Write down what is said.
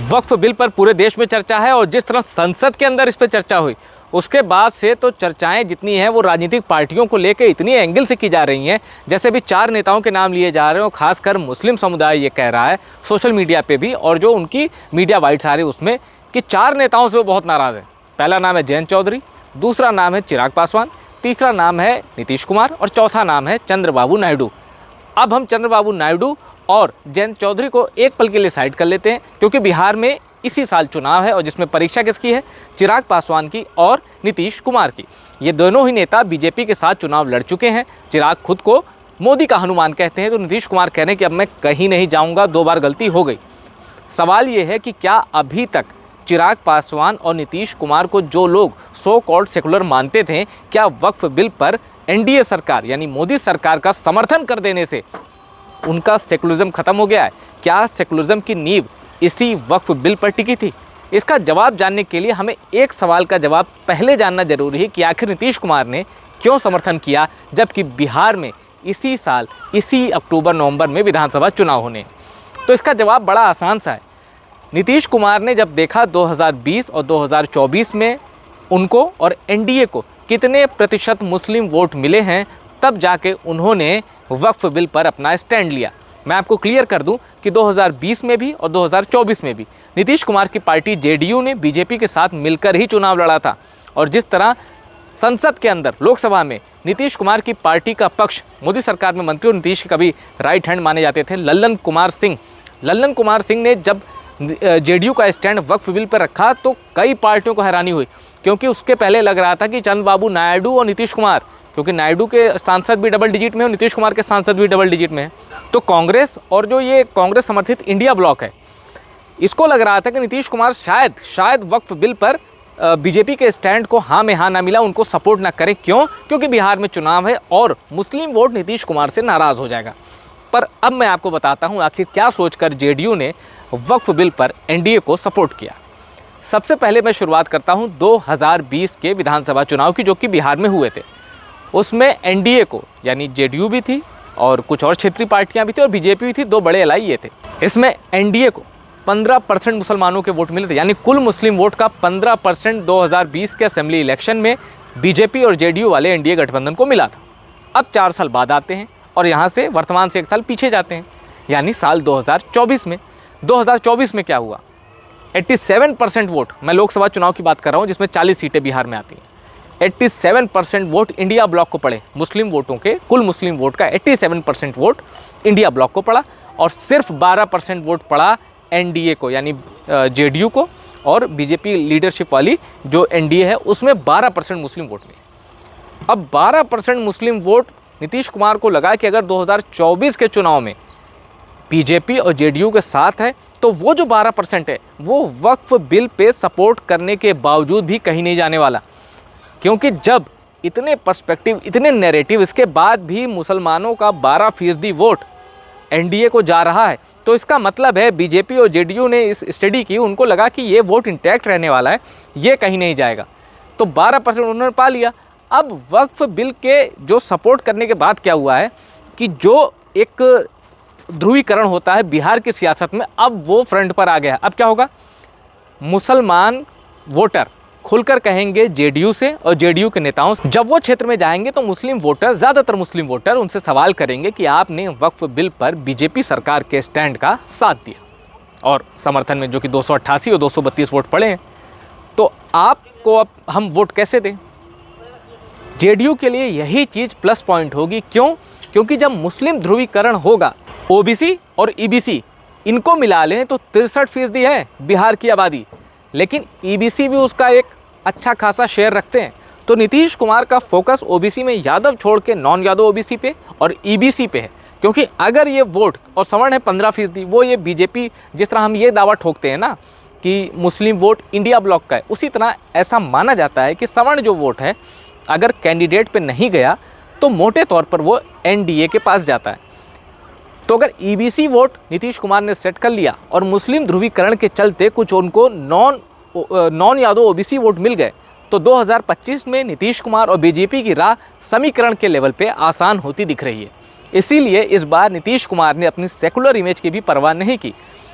वक्फ bill पर पूरे देश में चर्चा है और जिस तरह संसद के अंदर इस पर चर्चा हुई उसके बाद से तो चर्चाएं जितनी हैं वो राजनीतिक पार्टियों को लेकर इतनी एंगल से की जा रही हैं। जैसे भी 4 नेताओं के नाम लिए जा रहे हैं और खासकर मुस्लिम समुदाय ये कह रहा है सोशल मीडिया पे भी और जो उनकी मीडिया वाइट्स आ रही है उसमें कि 4 नेताओं से वो बहुत नाराज़ है। पहला नाम है जयंत चौधरी, दूसरा नाम है चिराग पासवान, तीसरा नाम है नीतीश कुमार और चौथा नाम है चंद्रबाबू नायडू। अब हम चंद्रबाबू नायडू और जयंत चौधरी को एक पल के लिए साइड कर लेते हैं क्योंकि बिहार में इसी साल चुनाव है और जिसमें परीक्षा किसकी है, चिराग पासवान की और नीतीश कुमार की। ये दोनों ही नेता बीजेपी के साथ चुनाव लड़ चुके हैं। चिराग खुद को मोदी का हनुमान कहते हैं तो नीतीश कुमार कह रहे हैं कि अब मैं कहीं नहीं जाऊंगा, 2 बार गलती हो गई। सवाल ये है कि क्या अभी तक चिराग पासवान और नीतीश कुमार को जो लोग सो कॉल्ड सेकुलर मानते थे, क्या वक्फ बिल पर एनडीए सरकार यानी मोदी सरकार का समर्थन कर देने से उनका सेकुलरिज्म खत्म हो गया है? क्या सेकुलरिज्म की नींव इसी वक्फ बिल पर टिकी थी? इसका जवाब जानने के लिए हमें एक सवाल का जवाब पहले जानना जरूरी है कि आखिर नीतीश कुमार ने क्यों समर्थन किया जबकि बिहार में इसी साल इसी अक्टूबर नवंबर में विधानसभा चुनाव होने। तो इसका जवाब बड़ा आसान सा है। नीतीश कुमार ने जब देखा 2020 और 2024 में उनको और एनडीए को कितने प्रतिशत मुस्लिम वोट मिले हैं, तब जाके उन्होंने वक्फ बिल पर अपना स्टैंड लिया। मैं आपको क्लियर कर दूं कि 2020 में भी और 2024 में भी नीतीश कुमार की पार्टी जेडीयू ने बीजेपी के साथ मिलकर ही चुनाव लड़ा था और जिस तरह संसद के अंदर लोकसभा में नीतीश कुमार की पार्टी का पक्ष मोदी सरकार में मंत्री और नीतीश के कभी राइट हैंड माने जाते थे लल्लन कुमार सिंह ने जब जेडीयू का स्टैंड वक्फ बिल पर रखा तो कई पार्टियों को हैरानी हुई क्योंकि उसके पहले लग रहा था कि चंद्रबाबू नायडू और नीतीश कुमार, क्योंकि नायडू के सांसद भी डबल डिजिट में और नीतीश कुमार के सांसद भी डबल डिजिट में है, तो कांग्रेस और जो ये कांग्रेस समर्थित इंडिया ब्लॉक है इसको लग रहा था कि नीतीश कुमार शायद वक्फ बिल पर बीजेपी के स्टैंड को हाँ में हाँ ना मिला, उनको सपोर्ट ना करे। क्यों? क्योंकि बिहार में चुनाव है और मुस्लिम वोट नीतीश कुमार से नाराज़ हो जाएगा। पर अब मैं आपको बताता हूँ आखिर क्या सोचकर जेडीयू ने वक्फ बिल पर एनडीए को सपोर्ट किया। सबसे पहले मैं शुरुआत करता हूँ 2020 के विधानसभा चुनाव की जो कि बिहार में हुए थे। उसमें एनडीए को यानी जेडीयू भी थी और कुछ और क्षेत्रीय पार्टियां भी थी और बीजेपी भी थी, 2 बड़े एलाई ये थे। इसमें एनडीए को 15% मुसलमानों के वोट मिले थे, यानी कुल मुस्लिम वोट का 15% 2020 के असेंबली इलेक्शन में बीजेपी और जेडीयू वाले एनडीए गठबंधन को मिला था। अब 4 साल बाद आते हैं और यहाँ से वर्तमान से 1 साल पीछे जाते हैं, यानी साल 2024 में। 2024 में क्या हुआ? 87% वोट, मैं लोकसभा चुनाव की बात कर रहा हूँ जिसमें 40 सीटें बिहार में आती हैं, 87% वोट इंडिया ब्लॉक को पड़े। मुस्लिम वोटों के कुल मुस्लिम वोट का 87% वोट इंडिया ब्लॉक को पड़ा और सिर्फ 12% वोट पड़ा एनडीए को यानी जेडीयू को, और बीजेपी लीडरशिप वाली जो एनडीए है उसमें 12% मुस्लिम वोट मिले। अब 12% मुस्लिम वोट नीतीश कुमार को लगा कि अगर 2024 के चुनाव में बीजेपी और जेडीयू के साथ है तो वो जो 12% है वो वक्फ बिल पे सपोर्ट करने के बावजूद भी कहीं नहीं जाने वाला, क्योंकि जब इतने पर्सपेक्टिव, इतने नैरेटिव, इसके बाद भी मुसलमानों का 12% वोट एनडीए को जा रहा है तो इसका मतलब है बीजेपी और जेडीयू ने इस स्टडी की, उनको लगा कि ये वोट इंटैक्ट रहने वाला है, ये कहीं नहीं जाएगा, तो 12% उन्होंने पा लिया। अब वक्फ बिल के जो सपोर्ट करने के बाद क्या हुआ है कि जो एक ध्रुवीकरण होता है बिहार की सियासत में, अब वो फ्रंट पर आ गया। अब क्या होगा? मुसलमान वोटर खुलकर कहेंगे जेडीयू से और जेडीयू के नेताओं से, जब वो क्षेत्र में जाएंगे तो मुस्लिम वोटर, ज़्यादातर मुस्लिम वोटर उनसे सवाल करेंगे कि आपने वक्फ बिल पर बीजेपी सरकार के स्टैंड का साथ दिया और समर्थन में जो कि 288 और 232 वोट पड़े हैं, तो आपको अब हम वोट कैसे दें? जेडीयू के लिए यही चीज़ प्लस पॉइंट होगी। क्यों? क्योंकि जब मुस्लिम ध्रुवीकरण होगा, ओबीसी और ईबीसी इनको मिला लें तो 63% है बिहार की आबादी, लेकिन ईबीसी भी उसका एक अच्छा खासा शेयर रखते हैं। तो नीतीश कुमार का फोकस ओबीसी में यादव छोड़ के नॉन यादव ओबीसी पे और ईबीसी पे है, क्योंकि अगर ये वोट और सवर्ण है 15%, वो ये बीजेपी, जिस तरह हम ये दावा ठोकते हैं ना कि मुस्लिम वोट इंडिया ब्लॉक का है, उसी तरह ऐसा माना जाता है कि सवर्ण जो वोट है अगर कैंडिडेट पे नहीं गया तो मोटे तौर पर वो एनडीए के पास जाता है। तो अगर ईबीसी वोट नीतीश कुमार ने सेट कर लिया और मुस्लिम ध्रुवीकरण के चलते कुछ उनको नॉन यादव ओबीसी वोट मिल गए तो 2025 में नीतीश कुमार और बीजेपी की राह समीकरण के लेवल पे आसान होती दिख रही है। इसीलिए इस बार नीतीश कुमार ने अपनी सेकुलर इमेज की भी परवाह नहीं की।